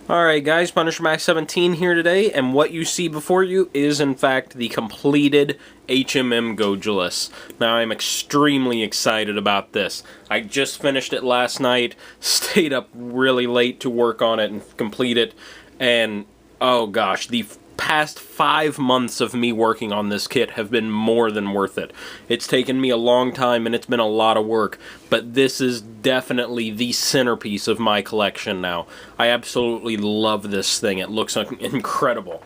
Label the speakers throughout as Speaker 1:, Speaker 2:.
Speaker 1: Alright guys, Punisher Max 17 here today, and what you see before you is in fact the completed HMM Gojulas. Now I'm extremely excited about this. I just finished it last night, stayed up really late to work on it and complete it, and oh gosh, the past 5 months of me working on this kit have been more than worth it. It's taken me a long time and it's been a lot of work, but this is definitely the centerpiece of my collection now. I absolutely love this thing. It looks incredible.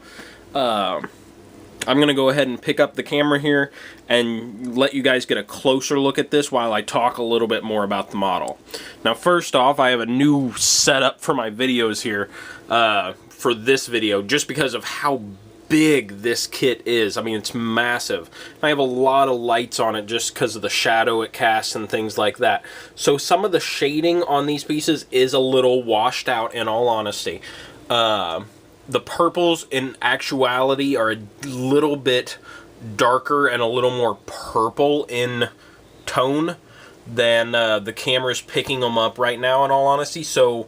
Speaker 1: I'm going to go ahead and pick up the camera here and let you guys get a closer look at this while I talk a little bit more about the model. Now first off, I have a new setup for my videos here for this video just because of how big this kit is. I mean, it's massive. I have a lot of lights on it just because of the shadow it casts and things like that. So some of the shading on these pieces is a little washed out, in all honesty. The purples in actuality are a little bit darker and a little more purple in tone than the camera's picking them up right now, in all honesty. So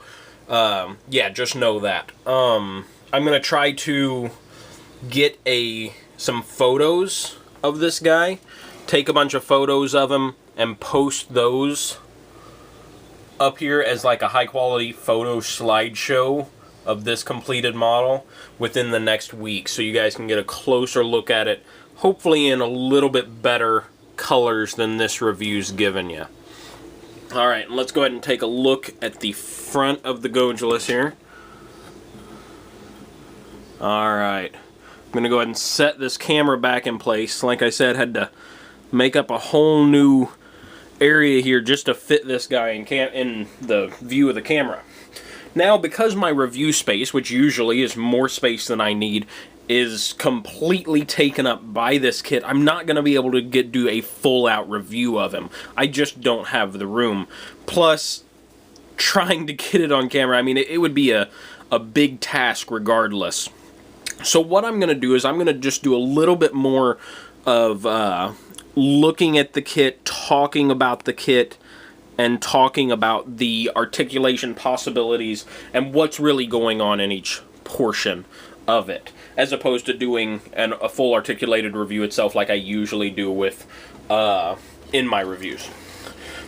Speaker 1: yeah, just know that. I'm gonna try to get some photos of this guy, take a bunch of photos of him, and post those up here as like a high quality photo slideshow of this completed model within the next week, so you guys can get a closer look at it, hopefully in a little bit better colors than this review's given you. Alright, let's go ahead and take a look at the front of the Gojulas here. Alright, I'm going to go ahead and set this camera back in place. Like I said, had to make up a whole new area here just to fit this guy in the view of the camera. Now, because my review space, which usually is more space than I need, is completely taken up by this kit, I'm not going to be able to do a full-out review of him. I just don't have the room. Plus, trying to get it on camera, I mean, it would be a big task regardless. So what I'm going to do is I'm going to just do a little bit more of looking at the kit, talking about the kit, and talking about the articulation possibilities and what's really going on in each portion of it, as opposed to doing a full articulated review itself like I usually do with in my reviews.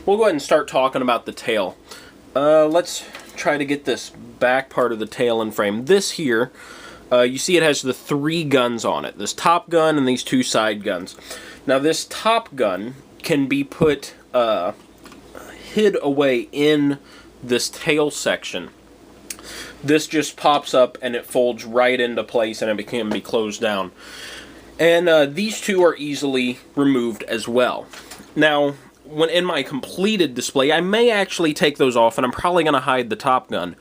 Speaker 1: We'll go ahead and start talking about the tail. Let's try to get this back part of the tail in frame. This here, you see it has the 3 guns on it. This top gun and these 2 side guns. Now this top gun can be put hid away in this tail section. This just pops up and it folds right into place and it can be closed down. And these 2 are easily removed as well. Now, when in my completed display, I may actually take those off, and I'm probably going to hide the top gun.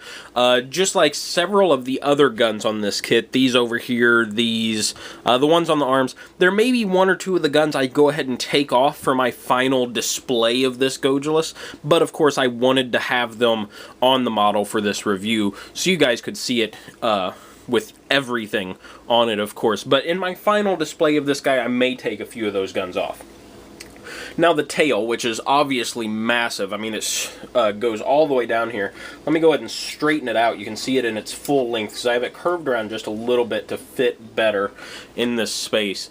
Speaker 1: Just like several of the other guns on this kit, these over here, these, the ones on the arms, there may be 1 or 2 of the guns I go ahead and take off for my final display of this Gojulas, but of course I wanted to have them on the model for this review, so you guys could see it with everything on it, of course. But in my final display of this guy, I may take a few of those guns off. Now the tail, which is obviously massive, I mean it goes all the way down here. Let me go ahead and straighten it out. You can see it in its full length because I have it curved around just a little bit to fit better in this space.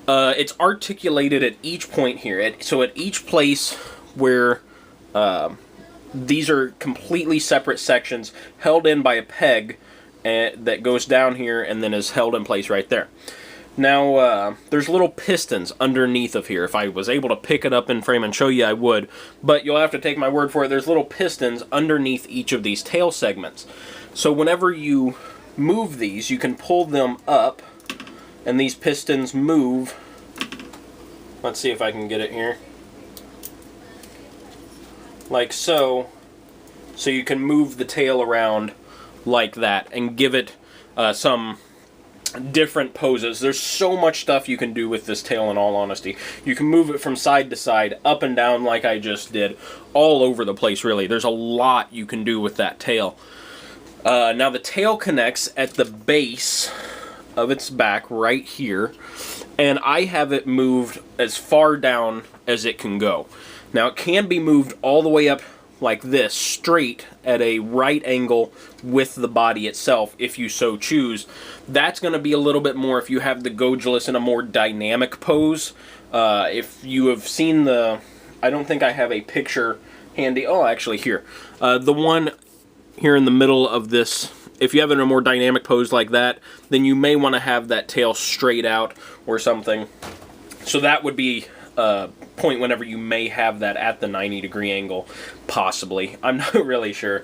Speaker 1: It's articulated at each point here. So at each place where these are completely separate sections held in by a peg that goes down here and then is held in place right there. Now, there's little pistons underneath of here. If I was able to pick it up in frame and show you, I would. But you'll have to take my word for it. There's little pistons underneath each of these tail segments. So whenever you move these, you can pull them up, and these pistons move. Let's see if I can get it here. Like so. So you can move the tail around like that and give it some different poses. There's so much stuff you can do with this tail, in all honesty. You can move it from side to side, up and down like I just did, all over the place really. There's a lot you can do with that tail. Now the tail connects at the base of its back right here, and I have it moved as far down as it can go. Now it can be moved all the way up like this, straight at a right angle with the body itself, if you so choose. That's going to be a little bit more if you have the Gojulus in a more dynamic pose. If you have seen the, I don't think I have a picture handy. Oh, actually here. The one here in the middle of this, if you have it in a more dynamic pose like that, then you may want to have that tail straight out or something. So that would be a point whenever you may have that at the 90-degree angle, possibly. I'm not really sure.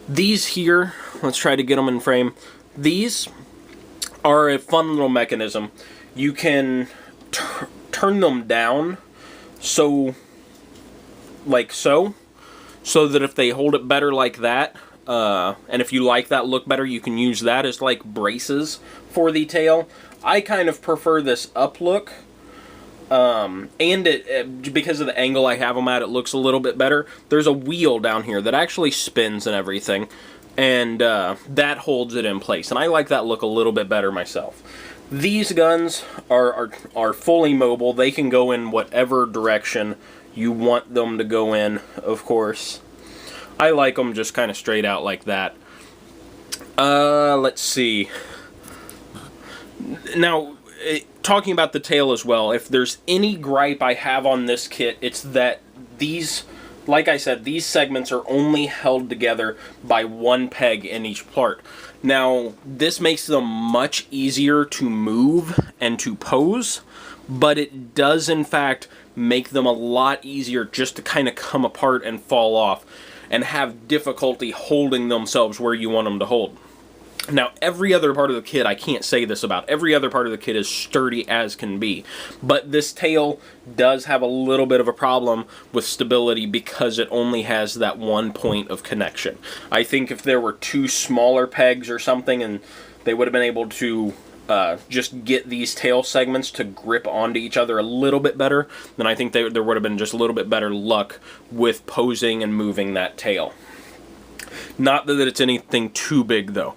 Speaker 1: These here, let's try to get them in frame. These are a fun little mechanism. You can turn them down so that if they hold it better like that, and if you like that look better, you can use that as like braces for the tail. I kind of prefer this up look, and because of the angle I have them at, it looks a little bit better. There's a wheel down here that actually spins and everything, and that holds it in place, and I like that look a little bit better myself. These guns are fully mobile. They can go in whatever direction you want them to go in, of course. I like them just kind of straight out like that. Let's see. Now, talking about the tail as well, if there's any gripe I have on this kit, it's that these, like I said, these segments are only held together by one peg in each part. Now, this makes them much easier to move and to pose, but it does, in fact, make them a lot easier just to kind of come apart and fall off and have difficulty holding themselves where you want them to hold. Now, every other part of the kit, I can't say this about. Every other part of the kit is sturdy as can be. But this tail does have a little bit of a problem with stability because it only has that one point of connection. I think if there were two smaller pegs or something and they would have been able to just get these tail segments to grip onto each other a little bit better, then I think there would have been just a little bit better luck with posing and moving that tail. Not that it's anything too big, though.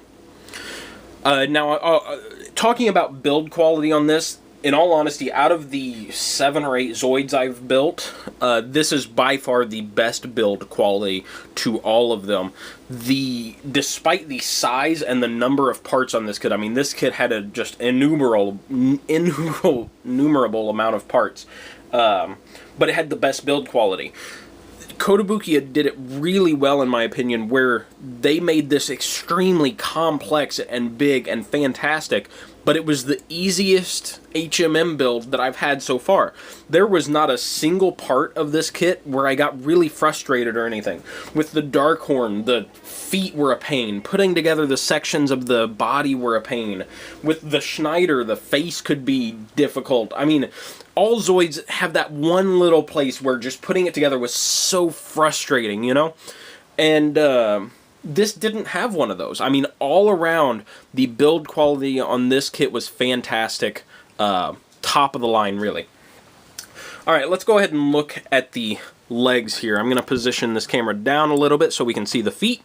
Speaker 1: Now, talking about build quality on this, in all honesty, out of the 7 or 8 Zoids I've built, this is by far the best build quality to all of them. Despite the size and the number of parts on this kit, I mean, this kit had a just innumerable amount of parts, but it had the best build quality. Kotobukiya did it really well, in my opinion, where they made this extremely complex and big and fantastic, but it was the easiest HMM build that I've had so far. There was not a single part of this kit where I got really frustrated or anything. With the Darkhorn, the feet were a pain. Putting together the sections of the body were a pain. With the Schneider, the face could be difficult. I mean, all Zoids have that one little place where just putting it together was so frustrating, you know? And this didn't have one of those. I mean, all around, the build quality on this kit was fantastic. Top of the line, really. Alright, let's go ahead and look at the legs here. I'm going to position this camera down a little bit so we can see the feet.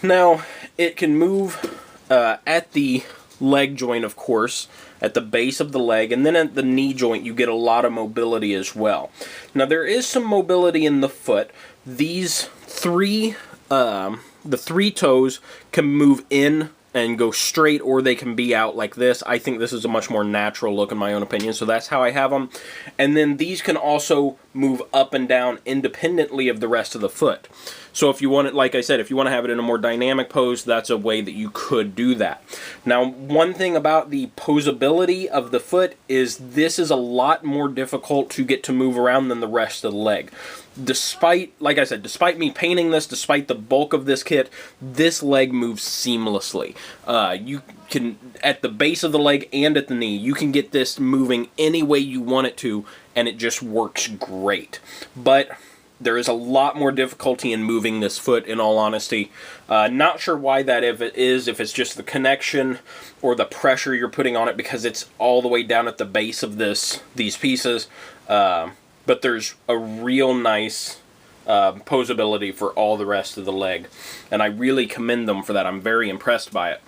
Speaker 1: Now, it can move at the leg joint, of course, at the base of the leg, and then at the knee joint you get a lot of mobility as well. Now, there is some mobility in the foot. These three, the 3 toes can move in and go straight, or they can be out like this. I think this is a much more natural look in my own opinion, so that's how I have them. And then these can also move up and down independently of the rest of the foot. So if you want it, like I said, if you want to have it in a more dynamic pose, that's a way that you could do that. Now, one thing about the posability of the foot is this is a lot more difficult to get to move around than the rest of the leg. Despite, like I said, despite me painting this, despite the bulk of this kit, this leg moves seamlessly. You can, at the base of the leg and at the knee, you can get this moving any way you want it to, and it just works great. But there is a lot more difficulty in moving this foot, in all honesty. Not sure why that if it's just the connection or the pressure you're putting on it, because it's all the way down at the base of these pieces. But there's a real nice posability for all the rest of the leg, and I really commend them for that. I'm very impressed by it.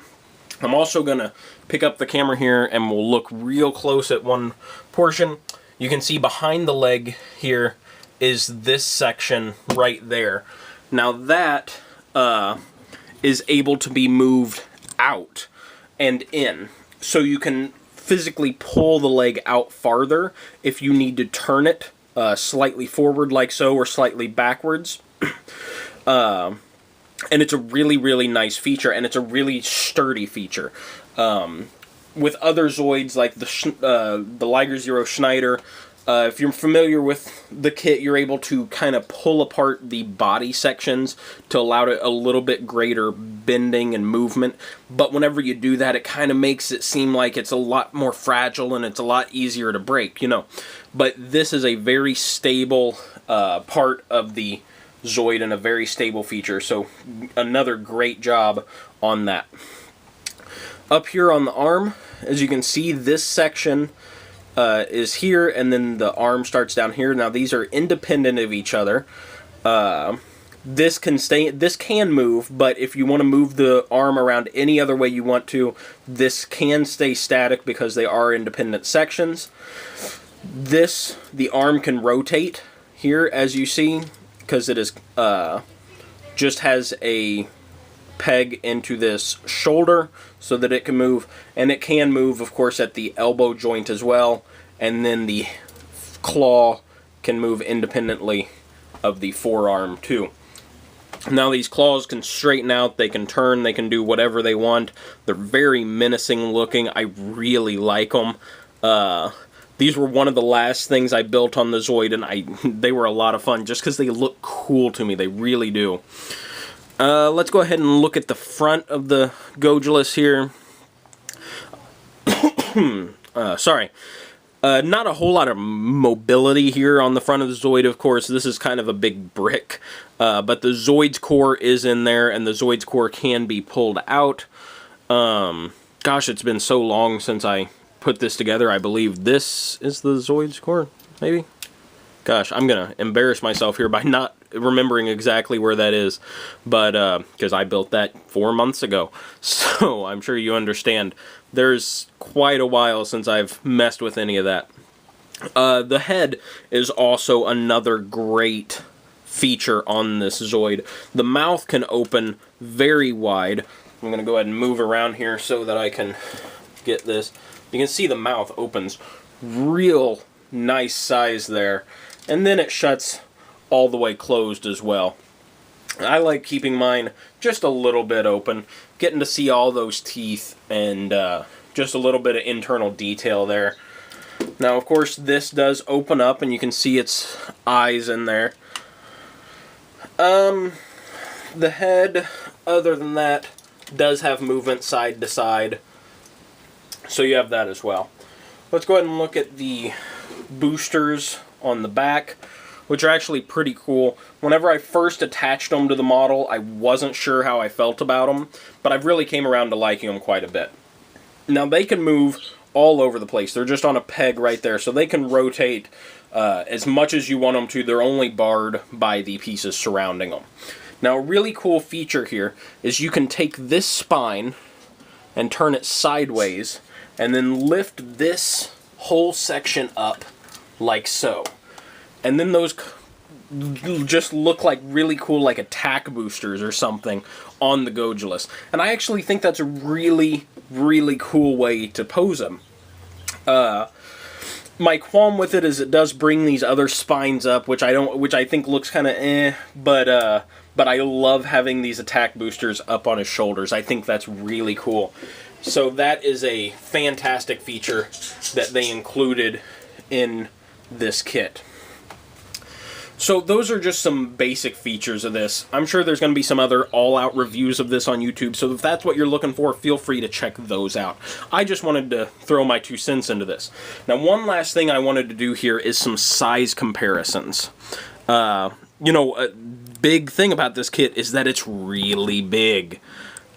Speaker 1: I'm also going to pick up the camera here and we'll look real close at one portion. You can see behind the leg here, is this section right there. Now that is able to be moved out and in. So you can physically pull the leg out farther if you need to turn it slightly forward like so, or slightly backwards. And it's a really, really nice feature, and it's a really sturdy feature. With other Zoids, like the Liger Zero Schneider, if you're familiar with the kit, you're able to kind of pull apart the body sections to allow it a little bit greater bending and movement. But whenever you do that, it kind of makes it seem like it's a lot more fragile and it's a lot easier to break, you know. But this is a very stable part of the Zoid and a very stable feature. So another great job on that. Up here on the arm, as you can see, this section is here, and then the arm starts down here. Now these are independent of each other. This can move, but if you want to move the arm around any other way you want to, this can stay static because they are independent sections. The arm can rotate here, as you see, because it is just has a peg into this shoulder so that it can move, and it can move, of course, at the elbow joint as well, and then the claw can move independently of the forearm too. Now these claws can straighten out, they can turn, they can do whatever they want. They're very menacing looking. I really like them. These were one of the last things I built on the Zoid, and they were a lot of fun just because they look cool to me. They really do. Let's go ahead and look at the front of the Gojulas here. Sorry. Not a whole lot of mobility here on the front of the Zoid, of course. This is kind of a big brick. But the Zoid's core is in there, and the Zoid's core can be pulled out. Gosh, it's been so long since I put this together. I believe this is the Zoid's core, maybe? Gosh, I'm going to embarrass myself here by not remembering exactly where that is, but because I built that 4 months ago, so I'm sure you understand. There's quite a while since I've messed with any of that. The head is also another great feature on this Zoid. The mouth can open very wide. I'm going to go ahead and move around here so that I can get this. You can see the mouth opens real nice size there, and then it shuts all the way closed as well. I like keeping mine just a little bit open, getting to see all those teeth and just a little bit of internal detail there. Now, of course, this does open up, and you can see its eyes in there. The head, other than that, does have movement side to side, so you have that as well. Let's go ahead and look at the boosters on the back, which are actually pretty cool. Whenever I first attached them to the model, I wasn't sure how I felt about them, but I've really came around to liking them quite a bit. Now, they can move all over the place. They're just on a peg right there, so they can rotate as much as you want them to. They're only barred by the pieces surrounding them. Now, a really cool feature here is you can take this spine and turn it sideways, and then lift this whole section up like so. And then those just look like really cool, like attack boosters or something on the Gojulas. And I actually think that's a really, really cool way to pose them. My qualm with it is it does bring these other spines up, which I think looks kind of but I love having these attack boosters up on his shoulders. I think that's really cool. So that is a fantastic feature that they included in this kit. So those are just some basic features of this. I'm sure there's going to be some other all-out reviews of this on YouTube, so if that's what you're looking for, feel free to check those out. I just wanted to throw my 2 cents into this. Now, one last thing I wanted to do here is some size comparisons. You know, a big thing about this kit is that it's really big.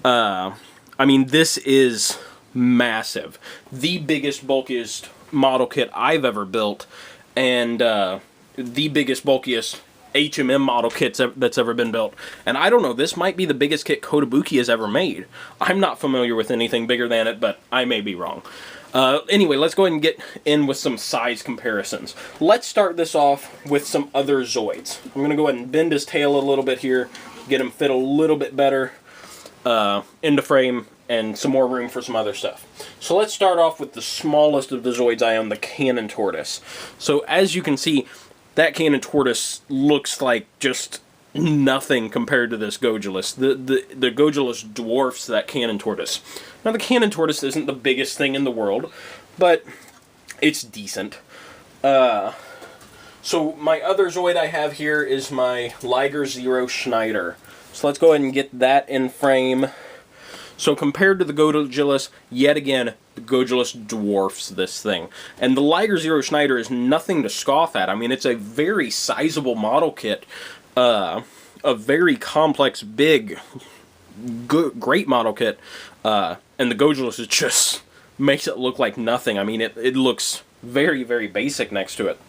Speaker 1: I mean, this is massive. The biggest, bulkiest model kit I've ever built, and the biggest, bulkiest HMM model kit that's ever been built. And I don't know, this might be the biggest kit Kotobukiya has ever made. I'm not familiar with anything bigger than it, but I may be wrong. Anyway, let's go ahead and get in with some size comparisons. Let's start this off with some other Zoids. I'm going to go ahead and bend his tail a little bit here, get him fit a little bit better into frame, and some more room for some other stuff. So let's start off with the smallest of the Zoids I own, the Cannon Tortoise. So as you can see, that Cannon Tortoise looks like just nothing compared to this Gojulus. The Gojulus dwarfs that Cannon Tortoise. Now the Cannon Tortoise isn't the biggest thing in the world, but it's decent. So my other Zoid I have here is my Liger Zero Schneider. So let's go ahead and get that in frame. So compared to the Gojulus, yet again, the Gojulus dwarfs this thing. And the Liger Zero Schneider is nothing to scoff at. I mean, it's a very sizable model kit. A very complex, big, great model kit. And the Gojulus is just makes it look like nothing. I mean, it looks very, very basic next to it.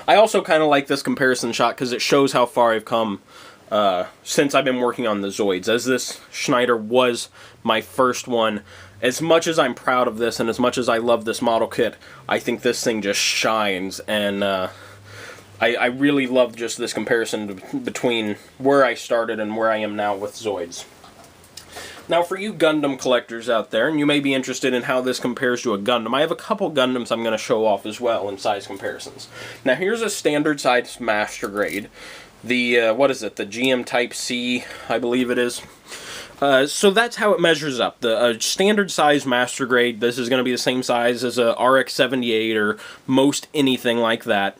Speaker 1: I also kind of like this comparison shot because it shows how far I've come since I've been working on the Zoids, as this Schneider was my first one. As much as I'm proud of this and as much as I love this model kit, I think this thing just shines, and I really love just this comparison between where I started and where I am now with Zoids. Now for you Gundam collectors out there, and you may be interested in how this compares to a Gundam, I have a couple Gundams I'm going to show off as well in size comparisons. Now here's a standard size Master Grade. The, what is it, the GM Type C, I believe it is. So that's how it measures up. The standard size Master Grade, this is going to be the same size as a RX-78 or most anything like that.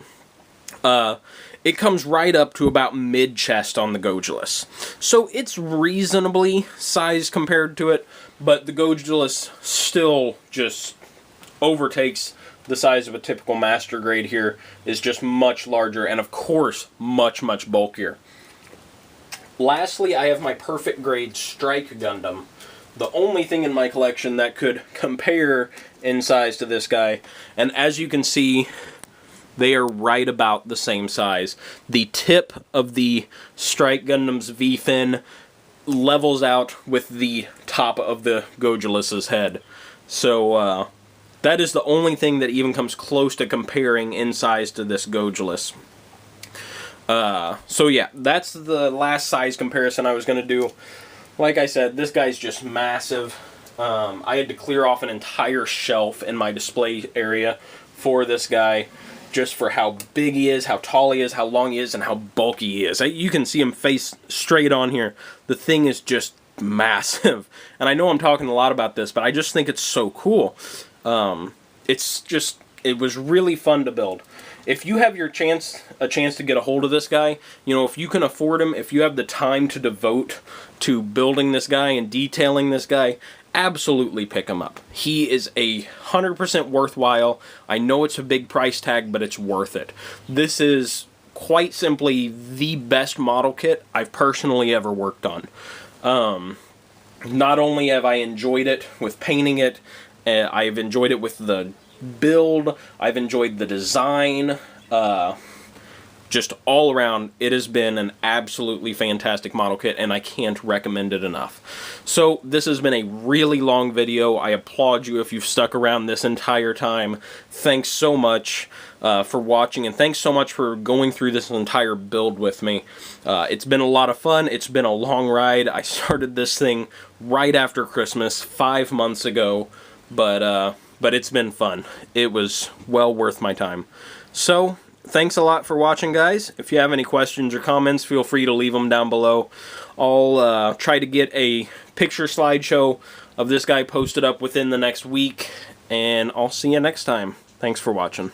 Speaker 1: It comes right up to about mid-chest on the Gojulus. So it's reasonably sized compared to it, but the Gojulus still just overtakes the size of a typical Master Grade here, is just much larger, and of course, much, much bulkier. Lastly, I have my Perfect Grade Strike Gundam. The only thing in my collection that could compare in size to this guy, and as you can see, they are right about the same size. The tip of the Strike Gundam's V-fin levels out with the top of the Gojulus's head. So, that is the only thing that even comes close to comparing in size to this Gojulus. So yeah, that's the last size comparison I was going to do. Like I said, this guy's just massive. I had to clear off an entire shelf in my display area for this guy, just for how big he is, how tall he is, how long he is, and how bulky he is. You can see him face straight on here. The thing is just massive. And I know I'm talking a lot about this, but I just think it's so cool. It was really fun to build. If you have a chance to get a hold of this guy, you know, if you can afford him, if you have the time to devote to building this guy and detailing this guy, absolutely pick him up. He is 100% worthwhile. I know it's a big price tag, but it's worth it. This is quite simply the best model kit I've personally ever worked on. Not only have I enjoyed it with painting it, I've enjoyed it with the build, I've enjoyed the design, just all around, it has been an absolutely fantastic model kit, and I can't recommend it enough. So, this has been a really long video. I applaud you if you've stuck around this entire time. Thanks so much for watching, and thanks so much for going through this entire build with me. It's been a lot of fun. It's been a long ride. I started this thing right after Christmas, 5 months ago. But it's been fun. It was well worth my time. So, thanks a lot for watching, guys. If you have any questions or comments, feel free to leave them down below. I'll try to get a picture slideshow of this guy posted up within the next week, and I'll see you next time. Thanks for watching.